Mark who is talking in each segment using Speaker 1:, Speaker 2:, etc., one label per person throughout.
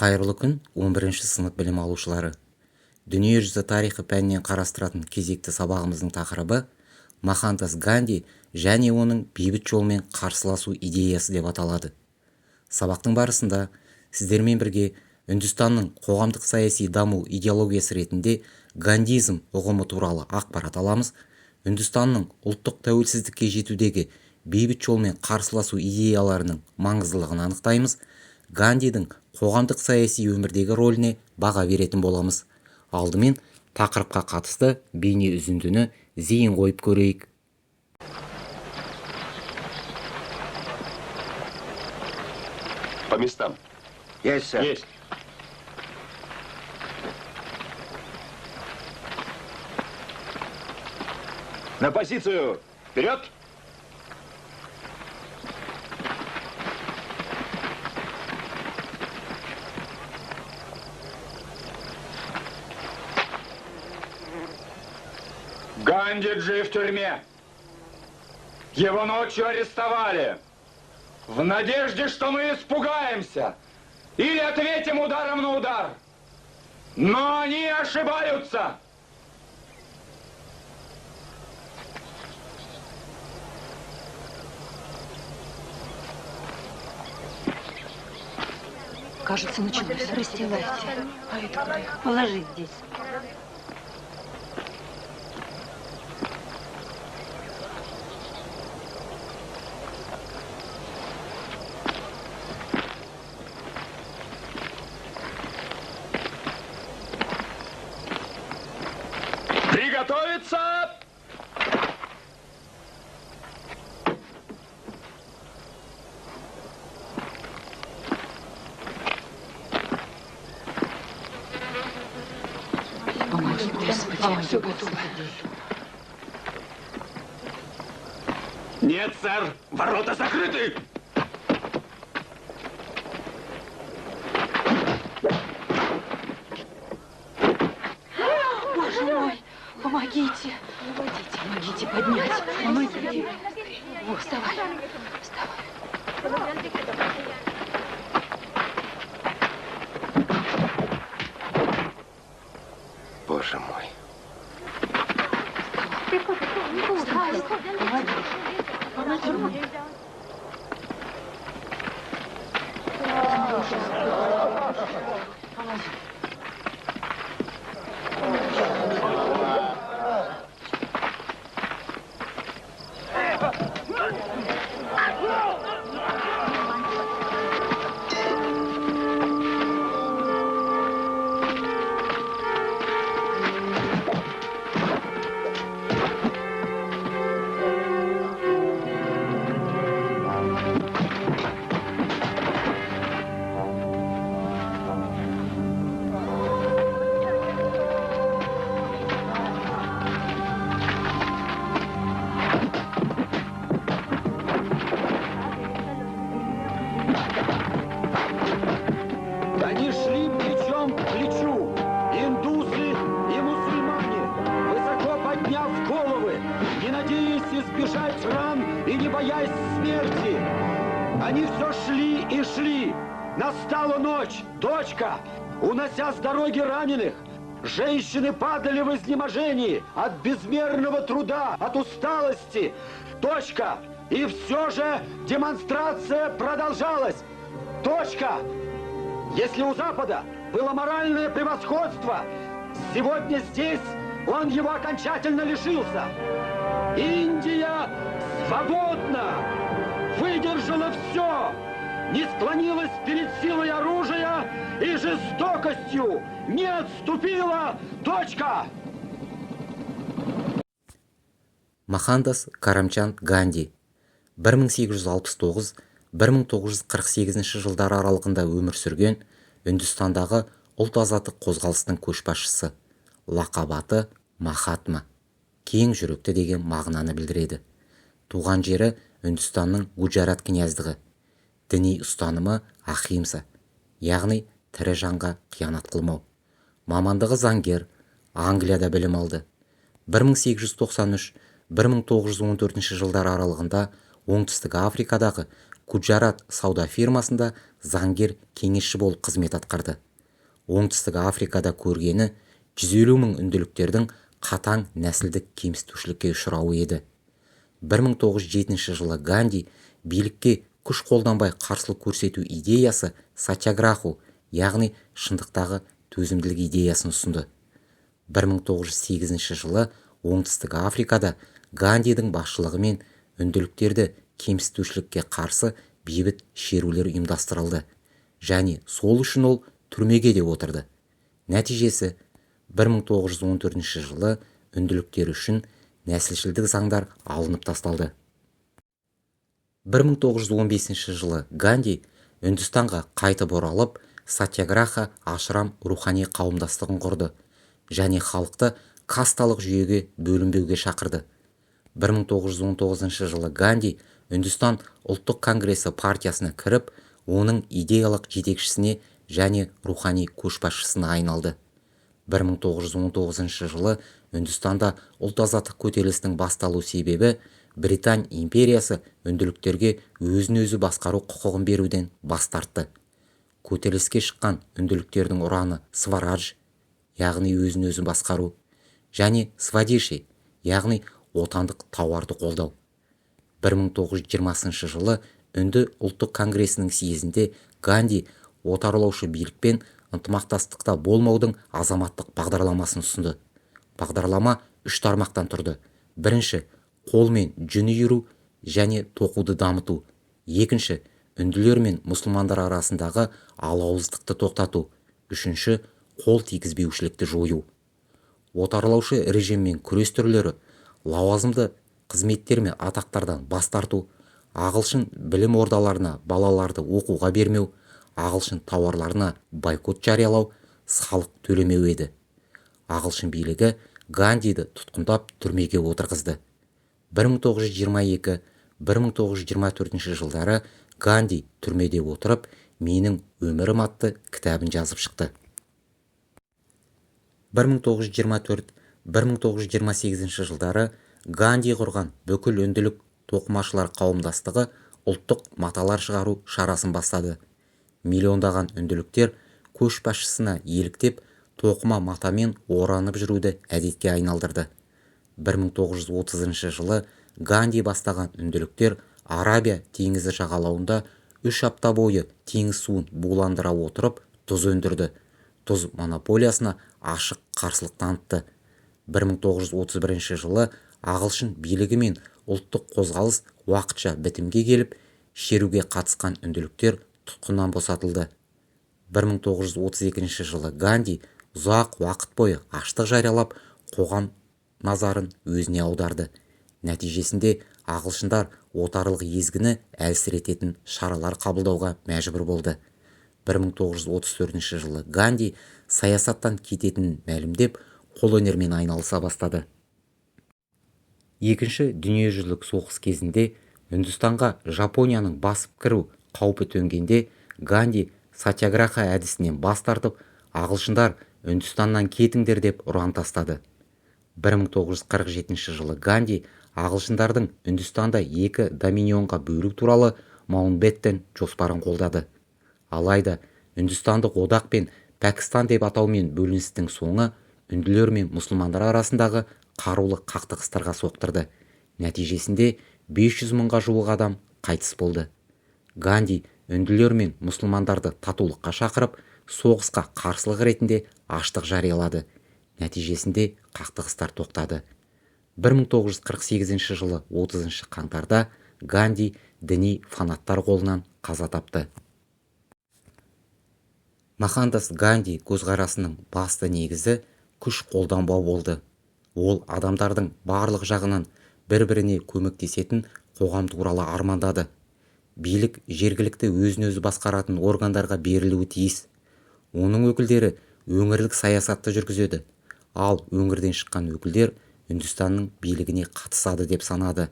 Speaker 1: Қайырлы күн 11-ші сынып білім алушылары. Дүниежүзі тарихы пәнінен қарастыратын кезекті сабағымыздың тақырыбы Мохандас Ганди және оның бейбіт жолмен қарсыласу идеясы деп аталады. Сабақтың барысында сіздермен бірге Үндістанның қоғамдық саяси даму идеологиясы ретінде гандизм ұғымы туралы ақпарат аламыз. Үндістанның ұлттық тәуелсіздікке жетудегі бейбіт жолмен қарсыласу идеяларының маңыздылығын анықтаймыз. Гандидің қоғамдық саяси өмірдегі рөліне баға беретін боламыз. Алдымен тақырыпқа қатысты бейне үзіндіні зейін қойып көрейік.
Speaker 2: По местам.
Speaker 3: Есть, сэр.
Speaker 2: Есть. На позицию. Вперед. Гандиджи в тюрьме. Его ночью арестовали. В надежде, что мы испугаемся или ответим ударом на удар. Но они ошибаются.
Speaker 4: Кажется, началось.
Speaker 5: Расстилайте.
Speaker 4: А это куда их?
Speaker 5: Положи здесь.
Speaker 2: Приготовиться!
Speaker 4: Помоги, Господи. Все готово.
Speaker 2: Нет, сэр, ворота закрыты!
Speaker 4: Боже мой, помогите. Помогите поднять. Помогите. О, вставай. Вставай.
Speaker 3: Боже мой.
Speaker 4: Вставай. Помоги мне. Помоги.
Speaker 6: Они шли плечом к плечу, индусы и мусульмане, высоко подняв головы, не надеясь избежать ран и не боясь смерти. Они все шли и шли. Настала ночь, точка, унося с дороги раненых. Женщины падали в изнеможении от безмерного труда, от усталости. Точка. И все же демонстрация продолжалась. Точка. Если у Запада было моральное превосходство, сегодня здесь он его окончательно лишился. Индия свободна, выдержала все, не склонилась перед силой оружия и жестокостью, не отступила. Точка!
Speaker 1: Мохандас Карамчанд Ганди 1869-1948 жылдары аралығында өмір сүрген Үндістандағы ұлт азаттық қозғалыстың көшбасшысы. Лақап аты Махатма, кең жүректі деген мағынаны білдіреді. Туған жері Үндістанның Гуджарат князьдығы. Діни ұстанымы ахимса, яғни тірі жанға қиянат қылмау. Мамандығы заңгер, Англияда білім алды. 1893-1914 жылдар аралығында Оңтүстік Африкадағы Гуджарат сауда фирмасында заңгер кеңесші болып қызмет атқарды. Оңтүстік Африкада көргені 150 мың үнділіктердің қатаң нәсілдік кемсітушілікке ұшырауы еді. 1907 жылы Ганди билікке күш қолданбай қарсылық көрсету идеясы сатьяграху, яғни шындықтағы төзімділік идеясын ұсынды. 1908 жылы оңтүстік Африкада Гандидің басшылығымен үнділіктерді кемсітушілікке қарсы бейбіт шерулер ұйымдастырылды және сол үшін ол түрмеге де отырды. Нәтижесі 1914 жылы үнділіктер үшін нәсілшілдік заңдар алынып тасталды. 1915 жылы Ганди Үндістанға қайтып оралып, сатьяграха ашрам рухани қауымдастығын құрды және халықты касталық жүйеге бөлінбеуге шақырды. 1919 жылы Ганди Үндістан ұлттық конгресі партиясына кіріп, оның идеялық жетекшісіне және рухани көшбасшысына айналды. 1919 жылы Үндістанда ұлт-азаттық көтерілісінің басталу себебі Британ империясы үнділіктерге өзін-өзі басқару құқығын беруден бас тартты. Көтеріліске шыққан үнділіктердің ұраны сварадж, яғни өзін-өзі басқару, және свадеши, яғни отандық тауарды қолдау. 1920 жылы Үнді ұлттық конгресінің съезінде Ганди отарлаушы билікпен ынтымақтастықта болмаудың азаматтық бағдарламасын ұсынды. Бағдарлама 3 тармақтан тұрды. Бірінші, қолмен жүн үйіру және тоқуды дамыту. Екінші, үнділер мен мұсылмандар арасындағы алауыздықты тоқтату. Үшінші, қол тигізбеушілікті жою. Отарлаушы режиммен күрес түрлері: лауазымды қызметтер мен атақтардан бас тарту, ағылшын білім ордаларына балаларды оқуға бермеу, ағылшын тауарларына бойкот жариялау, салық төлемеу еді. Ағылшын билігі Гандиді тұтқындап түрмеге отырғызды. 1922-1924 жылдары Ганди түрмеде отырып, «Менің өмірім» атты кітабын жазып шықты. 1924-1928 жылдары Ганди құрған бүкіл үнділік тоқымашылар қауымдастығы ұлттық маталар шығару шарасын бастады. Миллиондаған үнділіктер көшбасшысына еліктеп, тоқыма матамен оранып жүруді әдетке айналдырды. 1930 жылы Ганди бастаған үнділіктер Арабия теңізі жағалауында 3 апта бойы теңіз суын буландыра отырып тұз өндірді. Тұз монополиясына ашық қарсылық танытты. 1931 жылы ағылшын билігі мен ұлттық қозғалыс уақытша бітімге келіп, шеруге қатысқан үнділіктер тұтқыннан босатылды. 1932 жылы Ганди ұзақ уақыт бойы аштық жариялап, қоғам назарын өзіне аударды. Нәтижесінде ағылшындар отарлық езгіні әлсірететін шаралар қабылдауға мәжбүр болды. 1934 жылы Ганди саясаттан кететінін мәлімдеп, қолөнермен айналыса бастады. Екінші дүниежүзілік соғыс кезінде Үндістанға Жапонияның басып кіру қаупі төнгенде Ганди сатьяграха әдісінен бас тартып, ағылшындар Үндістаннан кетіңдер деп ұран тастады. 1947 жылы Ганди ағылшындардың Үндістанда 2 доминионға бөлу туралы Маунтбеттен жоспарын қолдады. Алайда Үндістандық одақ пен Пәкістан деп атаумен бөліністің соңы үнділер мен мұсылмандар арасындағы қарулы қақтығыстарға соқтырды. Нәтижесінде 500 мыңға жуық адам қайтыс болды. Ганди үнділер мен мұсылмандарды татулыққа шақырып, соғысқа қарсылық ретінде аштық жариялады. Нәтижесінде қақтығыстар тоқтады. 1948 жылы 30 қаңтарда Ганди діни фанаттар қолынан қаза тапты. Мохандас Ганди көзқарасының басты негізі күш қолданбау болды. Ол адамдардың барлық жағынан бір-біріне көмектесетін қоғам туралы армандады. Билік жергілікті өзін-өзі басқаратын органдарға берілуі тиіс. Оның өкілдері өңірлік саясатты жүргізеді, ал өңірден шыққан өкілдер Үндістанның билігіне қатысады деп санады.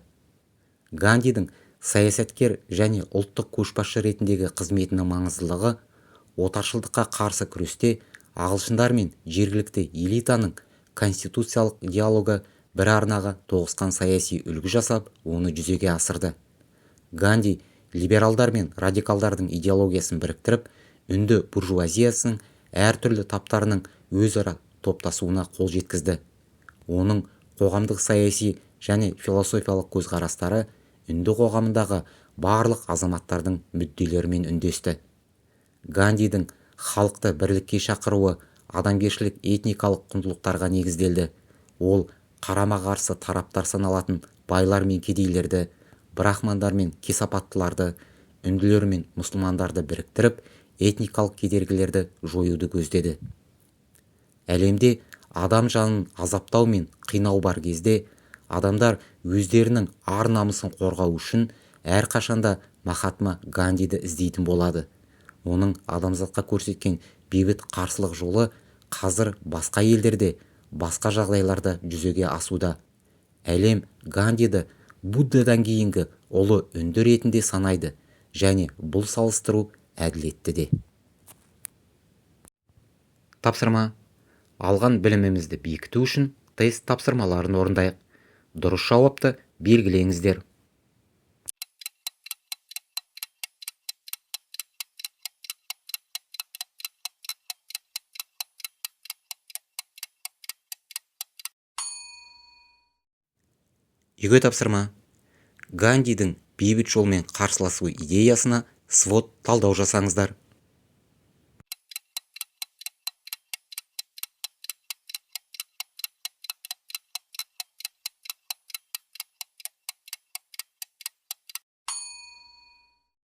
Speaker 1: Гандидің саясаткер және ұлттық көшбасшы ретіндегі қызметінің маңыздылығы отаршылдыққа қарсы күресте ағылшындар мен жергілікті элитаның конституциялық диалогы бір арнаға тоғысқан саяси үлгі жасап, оны жүзеге асырды. Ганди либералдар мен радикалдардың идеологиясын біріктіріп, үнді буржуазиясының әртүрлі таптарының өзара топтасуына қол жеткізді. Оның қоғамдық саяси және философиялық көзқарастары үнді қоғамындағы барлық азаматтардың мүдделерімен үндесті. Гандидің халықты бірлікке шақыруы адамгершілік этникалық құндылықтарға негізделді. Ол қарама-қарсы тараптар саналатын байлар мен кедейлерді, брахмандар мен кесапаттыларды, үнділер мен мұсылмандарды біріктіріп, этникалық кедергілерді жоюды көздеді. Әлемде адам жанын азаптау мен қинау бар кезде, адамдар өздерінің ар-намысын қорғау үшін әрқашанда Махатма Гандиді іздейтін болады. Оның адамзатқа көрсеткен бейбіт қарсылық жолы қазір басқа елдерде, басқа жағдайларда жүзеге асуда. Әлем Гандиді Буддадан кейінгі ұлы үнді ретінде санайды, және бұл салыстыру әділетті де. Тапсырма. Алған білімімізді бекіту үшін тест тапсырмаларын орындайық. Дұрыс жауапты белгілеңіздер. Үйге тапсырма. Гандидің бейбіт жолмен қарсыласу идеясына свод талдау жасаңыздар.